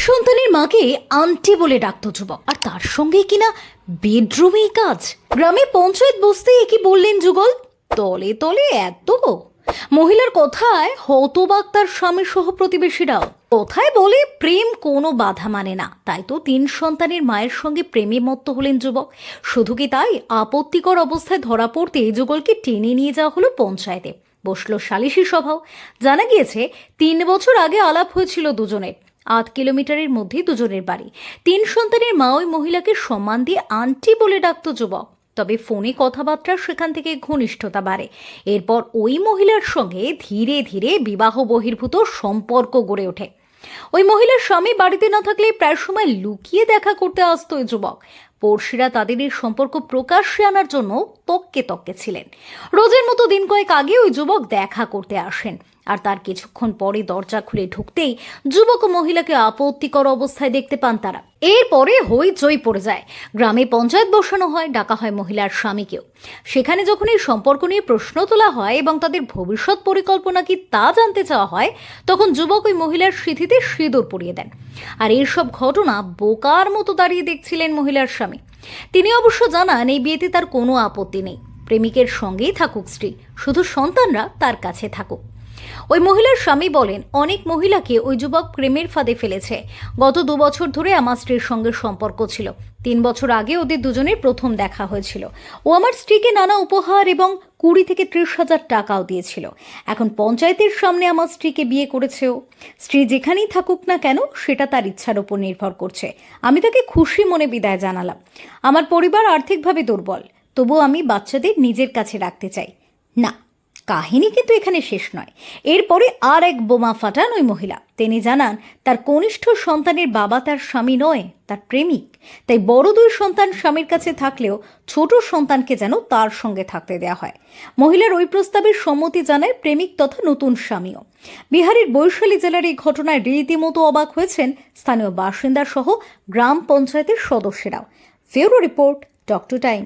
সন্তানের মাকে আন্টি বলে ডাকতো যুবক, আর তার সঙ্গে কিনা বেডরুমেই কাজ। গ্রামে পঞ্চায়েত বসতে কি বললেন যুগল, তলে তলে এত। মহিলার কথায় হতবাক তার স্বামী সহ প্রতিবেশীরাও। কথায় বলে প্রেম কোনো বাধা মানে না, তাই তো 3 সন্তানের মায়ের সঙ্গে প্রেমে মত্ত হলেন যুবক। শুধু কি তাই, আপত্তিকর অবস্থায় ধরা পড়তে যুগলকে টেনে নিয়ে যাওয়া হলো পঞ্চায়েতে। বসলো সালিশি সভাও। জানা গিয়েছে 3 বছর আগে আলাপ হয়েছিল দুজনের। 8 কিলোমিটারের মধ্যে দুজনের বাড়ি। 3 সন্তানের মা ওই মহিলাকে সম্মান দিয়ে আন্টি বলে ডাকতো যুবক। তবে ফোনে কথাবার্তা সেখান থেকে ঘনিষ্ঠতা বাড়ে। এরপর ওই মহিলার সঙ্গে ধীরে ধীরে বিবাহ বহির্ভূত সম্পর্ক গড়ে ওঠে। ওই মহিলার স্বামী বাড়িতে না থাকলে প্রায় সময় লুকিয়ে দেখা করতে আসতো ওই যুবক। পড়শিরা তাদের এই সম্পর্ক প্রকাশ্যে আনার জন্য তককে তককে ছিলেন। রোজের মতো দিন কয়েক আগে ওই যুবক দেখা করতে আসেন, আর তার কিছুক্ষণ পরে দরজা খুলে ঢুকতেই যুবক ও মহিলাকে আপত্তিকর অবস্থায় দেখতে পান তারা। এরপরে হইচই পড়ে যায়। গ্রামে পঞ্চায়েত বসানো হয়, ডাকা হয় মহিলার স্বামীকেও। সেখানে যখন এই সম্পর্ক নিয়ে প্রশ্ন তোলা হয় এবং তাদের ভবিষ্যৎ পরিকল্পনা কি তা জানতে চাওয়া হয়, তখন যুবক ওই মহিলার সিঁথিতে সিঁদুর পরিয়ে দেন। আর এইসব ঘটনা বোকার মতো দাঁড়িয়ে দেখছিলেন মহিলার স্বামী। তিনি অবশ্য জানান এই বিয়েতে তার কোনো আপত্তি নেই, প্রেমিকের সঙ্গেই থাকুক স্ত্রী, শুধু সন্তানরা তার কাছে থাকুক। ওই মহিলার স্বামী বলেন, অনেক মহিলাকে ওই যুবক প্রেমের ফাঁদে ফেলেছে। গত 2 বছর ধরে আমার স্ত্রীর সঙ্গে সম্পর্ক ছিল। 3 বছর আগে ওদের দুজনের প্রথম দেখা হয়েছিল। ও আমার স্ত্রীকে নানা উপহার এবং 20 থেকে 30,000 টাকাও দিয়েছিল। এখন পঞ্চায়েতের সামনে আমার স্ত্রীকে বিয়ে করেছে ও। স্ত্রী যেখানেই থাকুক না কেন সেটা তার ইচ্ছার উপর নির্ভর করছে। আমি তাকে খুশি মনে বিদায় জানালাম। আমার পরিবার আর্থিকভাবে দুর্বল, তবুও আমি বাচ্চাদের নিজের কাছে রাখতে চাই না। কাহিনী কিন্তু এখানে শেষ নয়। এরপরে আর এক বোমা ফাটান ওই মহিলা। তিনি জানান, তার কনিষ্ঠ সন্তানের বাবা তার স্বামী নয়, তার প্রেমিক। তাই বড় 2 সন্তান স্বামীর কাছে থাকলেও ছোট সন্তানকে যেন তার সঙ্গে থাকতে দেওয়া হয়। মহিলার ওই প্রস্তাবের সম্মতি জানায় প্রেমিক তথা নতুন স্বামীও। বিহারের বৈশালী জেলার এই ঘটনায় রীতিমতো অবাক হয়েছেন স্থানীয় বাসিন্দা সহ গ্রাম পঞ্চায়েতের সদস্যরাও। ফেরো রিপোর্ট, টক টু টাইম।